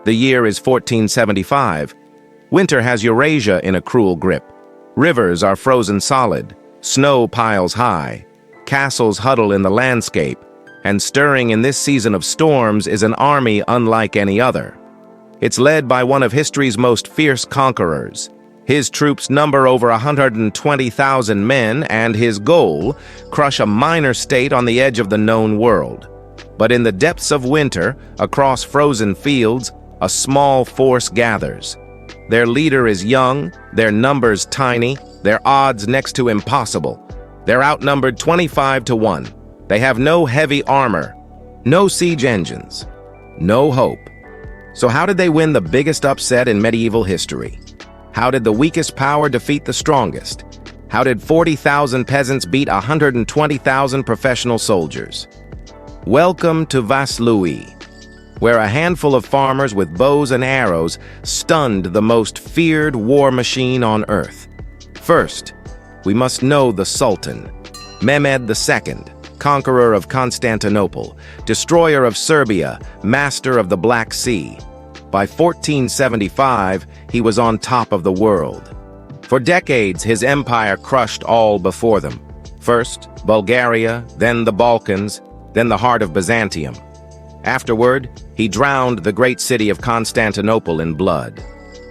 The year is 1475. Winter has Eurasia in a cruel grip. Rivers are frozen solid, snow piles high, castles huddle in the landscape, and stirring in this season of storms is an army unlike any other. It's led by one of history's most fierce conquerors. His troops number over 120,000 men, and his goal, crush a minor state on the edge of the known world. But in the depths of winter, across frozen fields, a small force gathers. Their leader is young, their numbers tiny, their odds next to impossible. They're outnumbered 25-1. They have no heavy armor, no siege engines, no hope. So how did they win the biggest upset in medieval history? How did the weakest power defeat the strongest? How did 40,000 peasants beat 120,000 professional soldiers? Welcome to Vaslui, where a handful of farmers with bows and arrows stunned the most feared war machine on earth. First, we must know the Sultan, Mehmed II, conqueror of Constantinople, destroyer of Serbia, master of the Black Sea. By 1475, he was on top of the world. For decades, his empire crushed all before them. First, Bulgaria, then the Balkans, then the heart of Byzantium. Afterward, he drowned the great city of Constantinople in blood.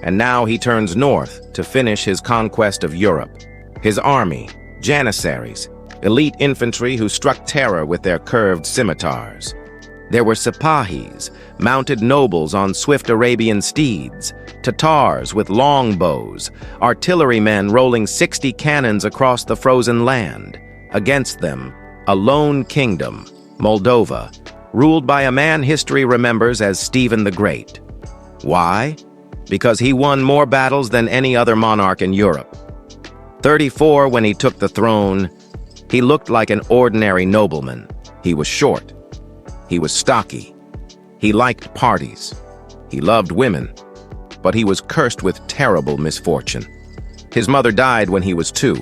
And now he turns north to finish his conquest of Europe. His army, janissaries, elite infantry who struck terror with their curved scimitars. There were Sipahis, mounted nobles on swift Arabian steeds, Tatars with long bows, artillerymen rolling 60 cannons across the frozen land. Against them, a lone kingdom, Moldova, ruled by a man history remembers as Stephen the Great. Why? Because he won more battles than any other monarch in Europe. 34 when he took the throne, he looked like an ordinary nobleman. He was short. He was stocky. He liked parties. He loved women. But he was cursed with terrible misfortune. His mother died when he was 2.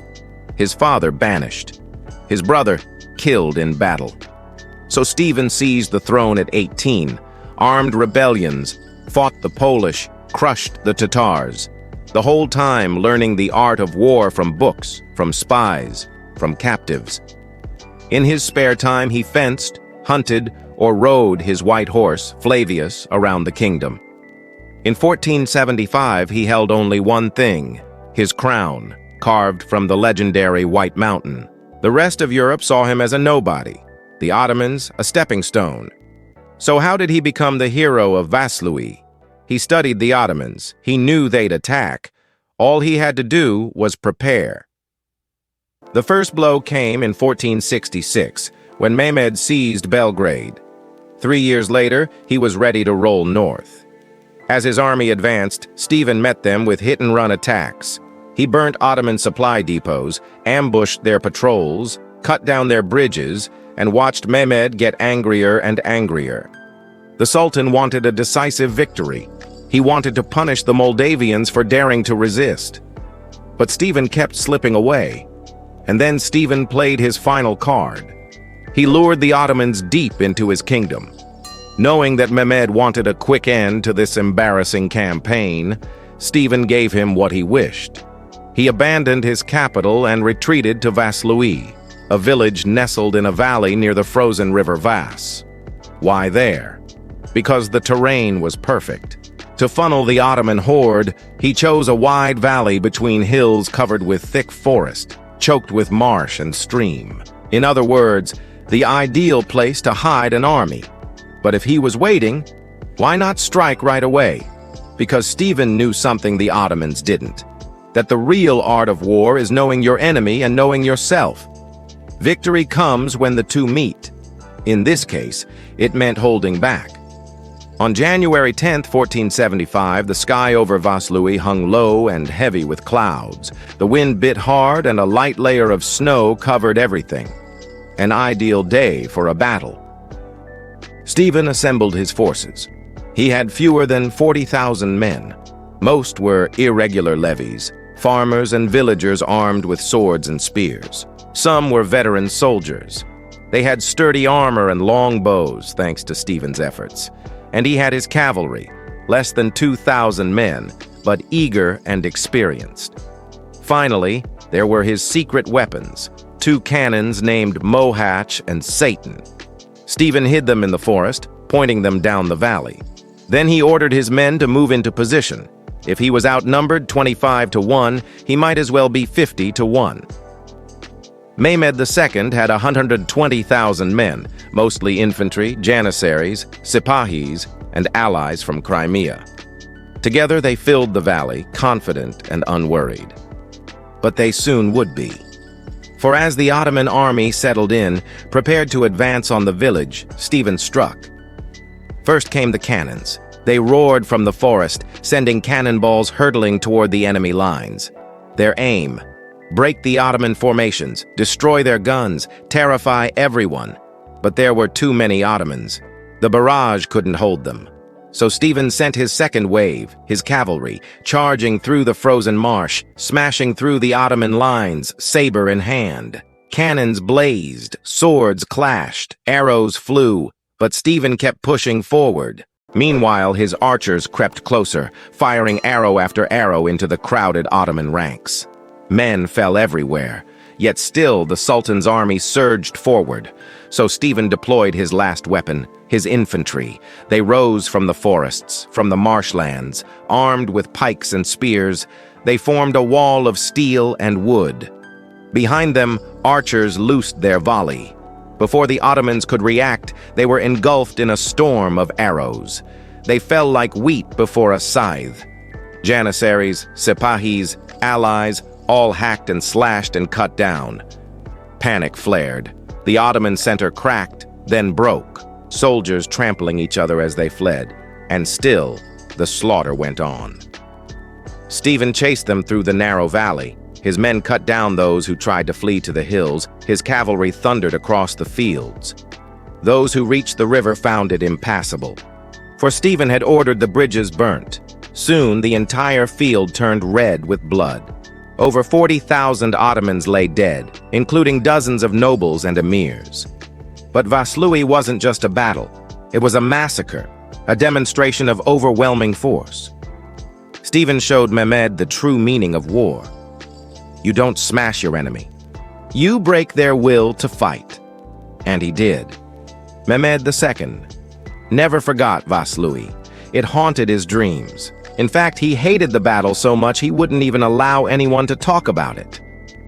His father banished. His brother killed in battle. So Stephen seized the throne at 18, armed rebellions, fought the Polish, crushed the Tatars, the whole time learning the art of war from books, from spies, from captives. In his spare time, he fenced, hunted, or rode his white horse, Flavius, around the kingdom. In 1475, he held only one thing, his crown, carved from the legendary White Mountain. The rest of Europe saw him as a nobody, the Ottomans a stepping stone. So how did he become the hero of Vaslui? He studied the Ottomans. He knew they'd attack. All he had to do was prepare. The first blow came in 1466, when Mehmed seized Belgrade. 3 years later, he was ready to roll north. As his army advanced, Stephen met them with hit-and-run attacks. He burnt Ottoman supply depots, ambushed their patrols, cut down their bridges, and watched Mehmed get angrier and angrier. The Sultan wanted a decisive victory. He wanted to punish the Moldavians for daring to resist. But Stephen kept slipping away. And then Stephen played his final card. He lured the Ottomans deep into his kingdom. Knowing that Mehmed wanted a quick end to this embarrassing campaign, Stephen gave him what he wished. He abandoned his capital and retreated to Vaslui, a village nestled in a valley near the frozen river Vas. Why there? Because the terrain was perfect. To funnel the Ottoman horde, he chose a wide valley between hills covered with thick forest, choked with marsh and stream. In other words, the ideal place to hide an army. But if he was waiting, why not strike right away? Because Stephen knew something the Ottomans didn't. That the real art of war is knowing your enemy and knowing yourself. Victory comes when the two meet. In this case, it meant holding back. On January 10, 1475, the sky over Vaslui hung low and heavy with clouds. The wind bit hard and a light layer of snow covered everything. An ideal day for a battle. Stephen assembled his forces. He had fewer than 40,000 men. Most were irregular levies, farmers and villagers armed with swords and spears. Some were veteran soldiers. They had sturdy armor and long bows, thanks to Stephen's efforts. And he had his cavalry, less than 2,000 men, but eager and experienced. Finally, there were his secret weapons, 2 cannons named Mohatch and Satan. Stephen hid them in the forest, pointing them down the valley. Then he ordered his men to move into position. If he was outnumbered 25-1, he might as well be 50-1. Mehmed II had 120,000 men, mostly infantry, janissaries, sipahis, and allies from Crimea. Together they filled the valley, confident and unworried. But they soon would be. For as the Ottoman army settled in, prepared to advance on the village, Stephen struck. First came the cannons. They roared from the forest, sending cannonballs hurtling toward the enemy lines. Their aim: break the Ottoman formations, destroy their guns, terrify everyone. But there were too many Ottomans. The barrage couldn't hold them. So Stephen sent his second wave, his cavalry, charging through the frozen marsh, smashing through the Ottoman lines, saber in hand. Cannons blazed, swords clashed, arrows flew, but Stephen kept pushing forward. Meanwhile, his archers crept closer, firing arrow after arrow into the crowded Ottoman ranks. Men fell everywhere, yet still the Sultan's army surged forward. So Stephen deployed his last weapon, his infantry. They rose from the forests, from the marshlands, armed with pikes and spears. They formed a wall of steel and wood. Behind them, archers loosed their volley. Before the Ottomans could react, they were engulfed in a storm of arrows. They fell like wheat before a scythe. Janissaries, sipahis, allies, all hacked and slashed and cut down. Panic flared. The Ottoman center cracked, then broke, soldiers trampling each other as they fled. And still, the slaughter went on. Stephen chased them through the narrow valley. His men cut down those who tried to flee to the hills. His cavalry thundered across the fields. Those who reached the river found it impassable. For Stephen had ordered the bridges burnt. Soon the entire field turned red with blood. Over 40,000 Ottomans lay dead, including dozens of nobles and emirs. But Vaslui wasn't just a battle. It was a massacre, a demonstration of overwhelming force. Stephen showed Mehmed the true meaning of war. You don't smash your enemy. You break their will to fight. And he did. Mehmed II never forgot Vaslui. It haunted his dreams. In fact, he hated the battle so much he wouldn't even allow anyone to talk about it.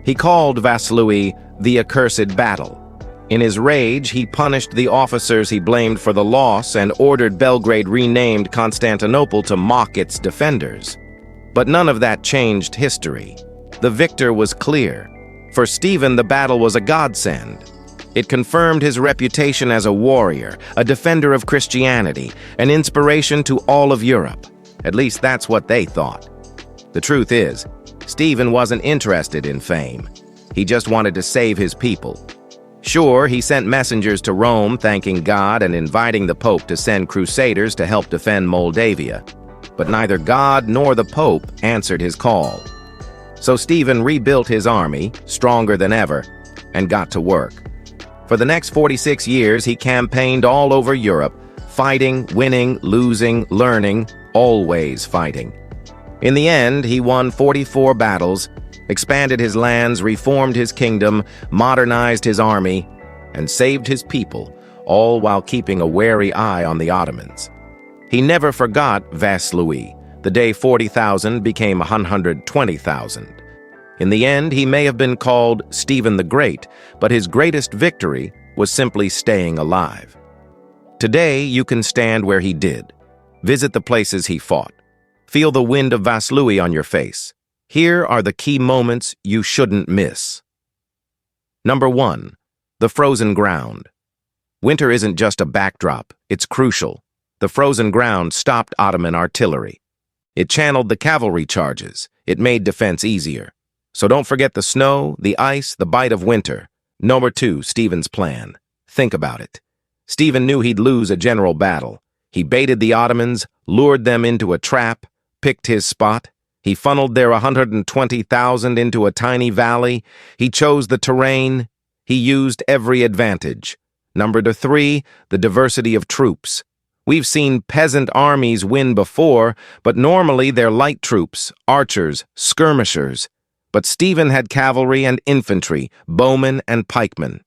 He called Vaslui the accursed battle. In his rage, he punished the officers he blamed for the loss and ordered Belgrade renamed Constantinople to mock its defenders. But none of that changed history. The victor was clear. For Stephen, the battle was a godsend. It confirmed his reputation as a warrior, a defender of Christianity, an inspiration to all of Europe. At least that's what they thought. The truth is, Stephen wasn't interested in fame. He just wanted to save his people. Sure, he sent messengers to Rome thanking God and inviting the Pope to send crusaders to help defend Moldavia. But neither God nor the Pope answered his call. So Stephen rebuilt his army, stronger than ever, and got to work. For the next 46 years, he campaigned all over Europe, fighting, winning, losing, learning, always fighting. In the end, he won 44 battles, expanded his lands, reformed his kingdom, modernized his army, and saved his people, all while keeping a wary eye on the Ottomans. He never forgot Vaslui, the day 40,000 became 120,000. In the end, he may have been called Stephen the Great, but his greatest victory was simply staying alive. Today, you can stand where he did. Visit the places he fought. Feel the wind of Vaslui on your face. Here are the key moments you shouldn't miss. Number 1. The frozen ground. Winter isn't just a backdrop, it's crucial. The frozen ground stopped Ottoman artillery. It channeled the cavalry charges. It made defense easier. So don't forget the snow, the ice, the bite of winter. Number 2, Stephen's plan. Think about it. Stephen knew he'd lose a general battle. He baited the Ottomans, lured them into a trap, picked his spot. He funneled their 120,000 into a tiny valley. He chose the terrain. He used every advantage. Number 3, the diversity of troops. We've seen peasant armies win before, but normally they're light troops, archers, skirmishers. But Stephen had cavalry and infantry, bowmen and pikemen.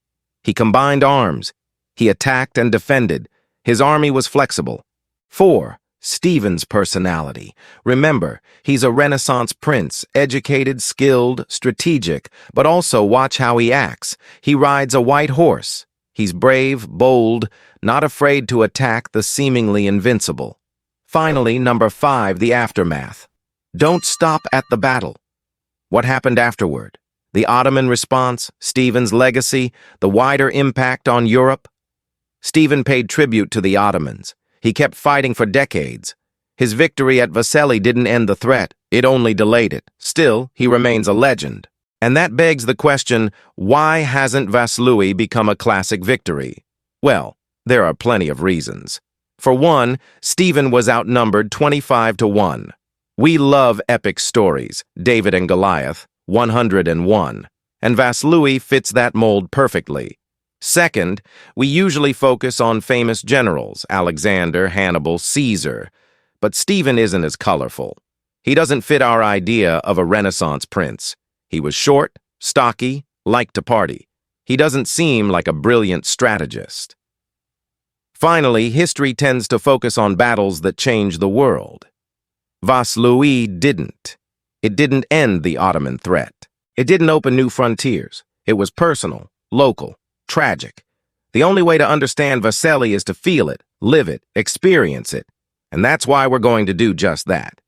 He combined arms. He attacked and defended. His army was flexible. 4. Stephen's personality. Remember, he's a Renaissance prince, educated, skilled, strategic, but also watch how he acts. He rides a white horse. He's brave, bold, not afraid to attack the seemingly invincible. Finally, number 5, the aftermath. Don't stop at the battle. What happened afterward? The Ottoman response, Stephen's legacy, the wider impact on Europe? Stephen paid tribute to the Ottomans. He kept fighting for decades. His victory at Vercelli didn't end the threat, it only delayed it. Still, he remains a legend. And that begs the question, why hasn't Vaslui become a classic victory? Well, there are plenty of reasons. For one, Stephen was outnumbered 25-1. We love epic stories, David and Goliath, 101, and Vaslui fits that mold perfectly. Second, we usually focus on famous generals, Alexander, Hannibal, Caesar, but Stephen isn't as colorful. He doesn't fit our idea of a Renaissance prince. He was short, stocky, liked to party. He doesn't seem like a brilliant strategist. Finally, history tends to focus on battles that change the world. Vaslui didn't. It didn't end the Ottoman threat. It didn't open new frontiers. It was personal, local, tragic. The only way to understand Vercelli is to feel it, live it, experience it. And that's why we're going to do just that.